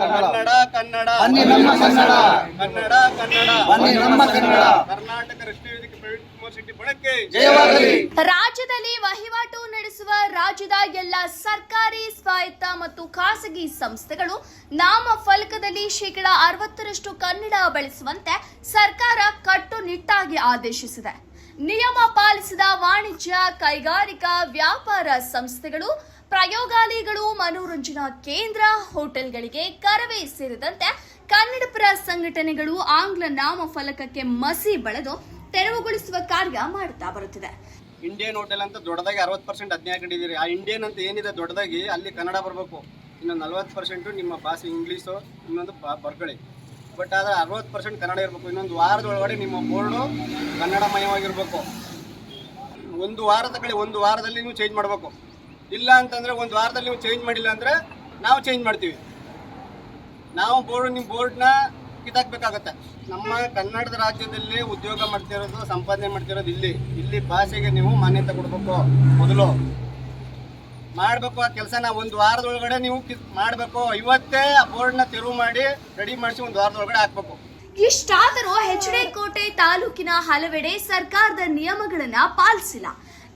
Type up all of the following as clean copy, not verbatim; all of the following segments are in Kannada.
ಕನ್ನಡ ಕನ್ನಡ ಬನ್ನಿ ನಮ್ಮ ಕನ್ನಡ ಕನ್ನಡ ಕನ್ನಡ ಬನ್ನಿ ನಮ್ಮ ಕನ್ನಡ ಕರ್ನಾಟಕ ರಾಷ್ಟ್ರೀಯ ವೇದಿಕೆ ಪ್ರೈವೇಟ್ ಯೂನಿವರ್ಸಿಟಿ ಬಳಕೆ ಜಯವಾಗಲಿ. ರಾಜ್ಯದಲ್ಲಿ ವಹಿವಾಟು ನಡೆಸುವ ರಾಜ್ಯದ ಎಲ್ಲ ಸರ್ಕಾರಿ ಸ್ವಾಯತ್ತ ಮತ್ತು ಖಾಸಗಿ ಸಂಸ್ಥೆಗಳು ನಾಮಫಲಕದಲ್ಲಿ ಶೇಕಡಾ 60ರಷ್ಟು ಕನ್ನಡ ಬಳಸುವಂತೆ ಸರ್ಕಾರ ಕಟ್ಟುನಿಟ್ಟಾಗಿ ಆದೇಶಿಸಿದೆ. ನಿಯಮ ಪಾಲಿಸಿದ ವಾಣಿಜ್ಯ, ಕೈಗಾರಿಕಾ, ವ್ಯಾಪಾರ ಸಂಸ್ಥೆಗಳು, ಪ್ರಯೋಗಾಲಯಗಳು, ಮನೋರಂಜನಾ ಕೇಂದ್ರ, ಹೋಟೆಲ್ಗಳಿಗೆ ಕರವೇ ಸೇರಿದಂತೆ ಕನ್ನಡಪರ ಸಂಘಟನೆಗಳು ಆಂಗ್ಲ ನಾಮಫಲಕಕ್ಕೆ ಮಸಿ ಬಳಿದು ತೆರವುಗೊಳಿಸುವ ಕಾರ್ಯ ಮಾಡುತ್ತಾ ಬರುತ್ತಿದೆ. ಇಂಡಿಯನ್ ಹೋಟೆಲ್ ಅಂತ ದೊಡ್ಡದಾಗಿ 60% ಅಜ್ಞೆ ಹಾಕೊಂಡಿದ್ದೀರಿ. ಆ ಇಂಡಿಯನ್ ಅಂತ ಏನಿದೆ ದೊಡ್ಡದಾಗಿ ಅಲ್ಲಿ ಕನ್ನಡ ಬರಬೇಕು. ಇನ್ನು 40% ನಿಮ್ಮ ಭಾಷೆ ಇಂಗ್ಲೀಷು, ಇನ್ನೊಂದು ಬರ್ಕೊಳ್ಳಿ. ಬಟ್ ಆದರೆ 60% ಕನ್ನಡ ಇರಬೇಕು. ಇನ್ನೊಂದು ವಾರದೊಳಗಡೆ ನಿಮ್ಮ ಬೋರ್ಡು ಕನ್ನಡಮಯವಾಗಿರಬೇಕು. ಒಂದು ವಾರದಲ್ಲಿ ನೀವು ಚೇಂಜ್ ಮಾಡಬೇಕು. ಇಲ್ಲ ಅಂತಂದರೆ ಒಂದು ವಾರದಲ್ಲಿ ನೀವು ಚೇಂಜ್ ಮಾಡಿಲ್ಲ ಅಂದರೆ ನಾವು ಚೇಂಜ್ ಮಾಡ್ತೀವಿ. ನಾವು ನಿಮ್ಮ ಬೋರ್ಡ್ನ ಕಿತ್ತಾಕಬೇಕಾಗತ್ತೆ. ನಮ್ಮ ಕನ್ನಡದ ರಾಜ್ಯದಲ್ಲಿ ಉದ್ಯೋಗ ಮಾಡ್ತಿರೋದು, ಸಂಪಾದನೆ ಮಾಡ್ತಿರೋದು ಇಲ್ಲಿ ಭಾಷೆಗೆ ನೀವು ಮಾನ್ಯತೆ ಕೊಡಬೇಕು. ಮೊದಲು ಮಾಡಬೇಕು ಆ ಕೆಲಸನ. ಒಂದು ವಾರದೊಳಗಡೆ ನೀವು ಮಾಡಬೇಕು. ಇವತ್ತೇ ಆ ಬೋರ್ಡ್ನ ತೆರವು ಮಾಡಿ ರೆಡಿ ಮಾಡಿಸಿ ಒಂದು ವಾರದೊಳಗಡೆ ಹಾಕಬೇಕು. ಇಷ್ಟಾದರೂ ಕೋಟೆ ತಾಲೂಕಿನ ಹಲವೆಡೆ ಸರ್ಕಾರದ ನಿಯಮಗಳನ್ನ ಪಾಲಿಸಿಲ್ಲ.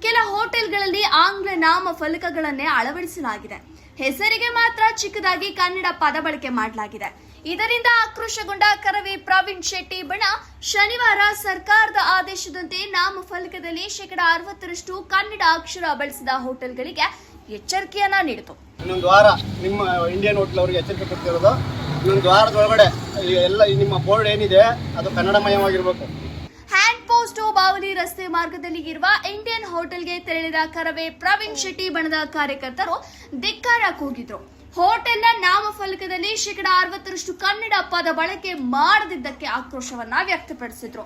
ಕೆಲ ಹೋಟೆಲ್ಗಳಲ್ಲಿ ಆಂಗ್ಲ ನಾಮ ಫಲಕಗಳನ್ನೇ ಅಳವಡಿಸಲಾಗಿದೆ. ಹೆಸರಿಗೆ ಮಾತ್ರ ಚಿಕ್ಕದಾಗಿ ಕನ್ನಡ ಪದ ಬಳಕೆ ಮಾಡಲಾಗಿದೆ. ಇದರಿಂದ ಆಕ್ರೋಶಗೊಂಡ ಕರವೇ ಪ್ರವೀಣ್ ಶೆಟ್ಟಿ ಬಣ ಶನಿವಾರ ಸರ್ಕಾರದ ಆದೇಶದಂತೆ ನಾಮಫಲಕದಲ್ಲಿ ಶೇಕಡಾ 60ರಷ್ಟು ಕನ್ನಡ ಅಕ್ಷರ ಬಳಸಿದ ಹೋಟೆಲ್ಗಳಿಗೆ ಎಚ್ಚರಿಕೆಯನ್ನ ನೀಡಿತು. ಇನ್ನೊಂದು ವಾರ ನಿಮ್ಮ ಇಂಡಿಯನ್ ಹೋಟೆಲ್ ಅವರಿಗೆ ಎಚ್ಚರಿಕೆ ಕೊಡ್ತಿರೋದು, ಇನ್ನೊಂದು ವಾರದೊಳಗಡೆ ಎಲ್ಲ ನಿಮ್ಮ ಬೋರ್ಡ್ ಏನಿದೆ ಅದು ಕನ್ನಡಮಯವಾಗಿರಬೇಕು. ಹ್ಯಾಂಡ್ ಪೋಸ್ಟ್ ಬಾವಲಿ ರಸ್ತೆ ಮಾರ್ಗದಲ್ಲಿ ಇರುವ ಇಂಡಿಯನ್ ಹೋಟೆಲ್ಗೆ ತೆರಳಿದ ಕರವೇ ಪ್ರವೀಣ್ ಶೆಟ್ಟಿ ಬಣದ ಕಾರ್ಯಕರ್ತರು ಧಿಕ್ಕಾರ ಕೂಗಿದ್ರು. ಹೋಟೆಲ್ನ ನಾಮಫಲಕದಲ್ಲಿ ಶೇಕಡಾ 60ರಷ್ಟು ಕನ್ನಡ ಪದ ಬಳಕೆ ಮಾಡದಿದ್ದಕ್ಕೆ ಆಕ್ರೋಶವನ್ನ ವ್ಯಕ್ತಪಡಿಸಿದ್ರು.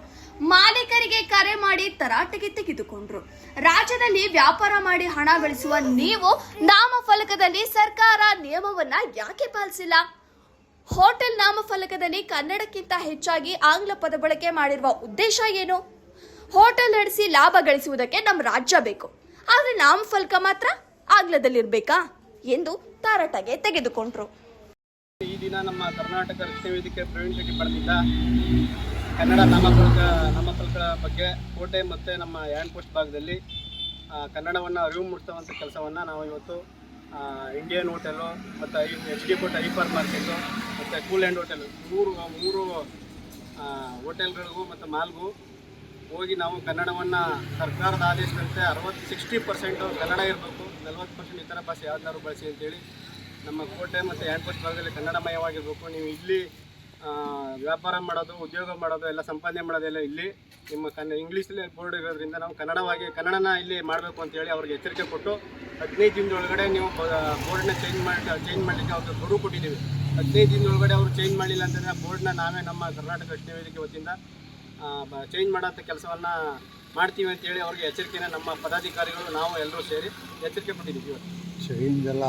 ಮಾಲೀಕರಿಗೆ ಕರೆ ಮಾಡಿ ತರಾಟೆಗೆ ತೆಗೆದುಕೊಂಡ್ರು. ರಾಜ್ಯದಲ್ಲಿ ವ್ಯಾಪಾರ ಮಾಡಿ ಹಣ ಗಳಿಸುವ ನೀವು ನಾಮಫಲಕದಲ್ಲಿ ಸರ್ಕಾರ ನಿಯಮವನ್ನ ಯಾಕೆ ಪಾಲಿಸಿಲ್ಲ? ಹೋಟೆಲ್ ನಾಮಫಲಕದಲ್ಲಿ ಕನ್ನಡಕ್ಕಿಂತ ಹೆಚ್ಚಾಗಿ ಆಂಗ್ಲ ಪದ ಬಳಕೆ ಮಾಡಿರುವ ಉದ್ದೇಶ ಏನು? ಹೋಟೆಲ್ ನಡೆಸಿ ಲಾಭ ಗಳಿಸುವುದಕ್ಕೆ ನಮ್ಮ ರಾಜ್ಯ ಬೇಕು, ಆದರೆ ನಾಮಫಲಕ ಮಾತ್ರ ಆಂಗ್ಲದಲ್ಲಿರ್ಬೇಕಾ ಎಂದು ತಾರಾಟಗೆ ತೆಗೆದುಕೊಂಡ್ರು. ಈ ದಿನ ನಮ್ಮ ಕರ್ನಾಟಕ ರಾಷ್ಟ್ರೀಯ ವೇದಿಕೆ ಪ್ರವೀಣ್ ಶೆಟ್ಟಿ ಪಡೆದಿದ್ದ ಕನ್ನಡ ನಾಮಫಲಕಗಳ ಬಗ್ಗೆ ಕೋಟೆ ಮತ್ತು ನಮ್ಮ ಹ್ಯಾಂಡ್ ಪೋಸ್ಟ್ ಭಾಗದಲ್ಲಿ ಕನ್ನಡವನ್ನು ಅರಿವು ಮೂಡಿಸುವಂಥ ಕೆಲಸವನ್ನು ನಾವು ಇವತ್ತು ಇಂಡಿಯನ್ ಹೋಟೆಲು ಮತ್ತು HD ಕೋಟೆ ಹೈಪರ್ ಮಾರ್ಕೆಟು ಮತ್ತು ಕೂಲ್ ಆ್ಯಂಡ್ ಹೋಟೆಲು ಮೂರು ಹೋಟೆಲ್ಗಳಿಗೂ ಮತ್ತು ಮಾಲ್ಗೂ ಹೋಗಿ ನಾವು ಕನ್ನಡವನ್ನು ಸರ್ಕಾರದ ಆದೇಶದಂತೆ 60% ಕನ್ನಡ ಇರಬೇಕು, 40% ಇತರ ಭಾಷೆ ಯಾವ್ದಾದ್ರು ಬಳಸಿ ಅಂತೇಳಿ ನಮ್ಮ ಕೋಟೆ ಮತ್ತು ಹ್ಯಾಂಡ್ ಪೋಸ್ಟ್ ಭಾಗದಲ್ಲಿ ಕನ್ನಡಮಯವಾಗಿರಬೇಕು. ನೀವು ಇಲ್ಲಿ ವ್ಯಾಪಾರ ಮಾಡೋದು, ಉದ್ಯೋಗ ಮಾಡೋದು, ಎಲ್ಲ ಸಂಪಾದನೆ ಮಾಡೋದೆಲ್ಲ ಇಲ್ಲಿ ನಿಮ್ಮ ಇಂಗ್ಲೀಷಲ್ಲಿ ಬೋರ್ಡ್ ಇರೋದ್ರಿಂದ ನಾವು ಕನ್ನಡನ ಇಲ್ಲಿ ಮಾಡಬೇಕು ಅಂತೇಳಿ ಅವ್ರಿಗೆ ಎಚ್ಚರಿಕೆ ಕೊಟ್ಟು 15 ದಿನದೊಳಗಡೆ ನೀವು ಬೋರ್ಡ್ನ ಚೇಂಜ್ ಮಾಡಲಿಕ್ಕೆ ಅವ್ರಿಗೆ ಗಡುವು ಕೊಟ್ಟಿದ್ದೀವಿ. 15 ದಿನದೊಳಗಡೆ ಅವರು ಚೇಂಜ್ ಮಾಡಲಿಲ್ಲ ಅಂತಂದರೆ ಆ ಬೋರ್ಡ್ನ ನಾವೇ ನಮ್ಮ ಕರ್ನಾಟಕ ರಾಷ್ಟ್ರೀಯ ವೇದಿಕೆ ವತಿಯಿಂದ ಚೇಂಜ್ ಮಾಡೋಂಥ ಕೆಲಸವನ್ನು ಮಾಡ್ತೀವಿ ಅಂತೇಳಿ ಅವ್ರಿಗೆ ಎಚ್ಚರಿಕೆನ ನಮ್ಮ ಪದಾಧಿಕಾರಿಗಳು ನಾವು ಎಲ್ಲರೂ ಸೇರಿ ಎಚ್ಚರಿಕೆ ಕೊಟ್ಟಿದ್ದೀವಿ.